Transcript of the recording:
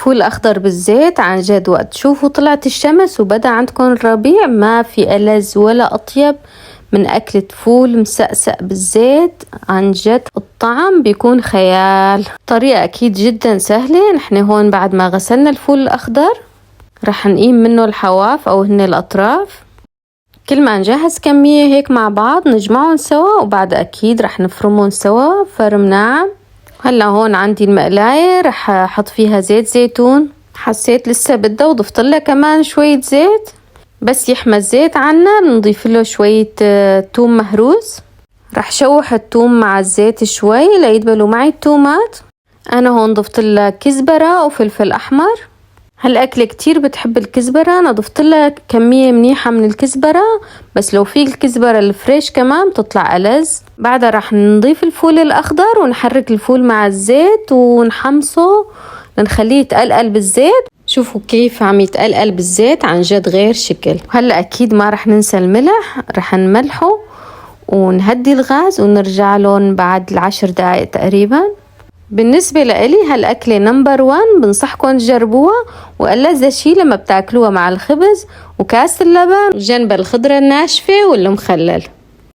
الفول الأخضر بالزيت عن جد وقت تشوفوا طلعت الشمس وبدأ عندكم الربيع ما في ألذ ولا أطيب من أكلة فول مسقسق بالزيت. عن جد الطعم بيكون خيال. طريقة أكيد جدا سهلة. نحن هون بعد ما غسلنا الفول الأخضر رح نقيم منه الحواف أو هن الأطراف. كل ما نجهز كمية هيك مع بعض نجمعهم سوا وبعد أكيد رح نفرمهم سوا فرم ناعم. هلا هون عندي المقلاية رح أحط فيها زيت زيتون. حسيت لسه بدها وضفت لها كمان شوية زيت. بس يحمى الزيت عنا بنضيف له شوية توم مهروس. رح شوح التوم مع الزيت شوي ليدبلوا معي التومات. أنا هون ضفت لها كزبرة وفلفل أحمر. هالأكلة كتير بتحب الكزبرة. أنا ضفت لها كمية منيحة من الكزبرة بس لو في الكزبرة الفريش كمان بتطلع ألذ. بعدها رح نضيف الفول الأخضر ونحرك الفول مع الزيت ونحمصه لنخليه يتقلقل بالزيت. شوفوا كيف عم يتقلقل بالزيت عن جد غير شكل. هلأ أكيد ما رح ننسى الملح. رح نملحه ونهدي الغاز ونرجع لهم بعد 10 دقايق تقريبا. بالنسبة لإلي هالأكلة نمبر 1 بنصحكم تجربوها. وألذ شي لما بتاكلوها مع الخبز وكاس اللبن جنب الخضرة الناشفة والمخلل.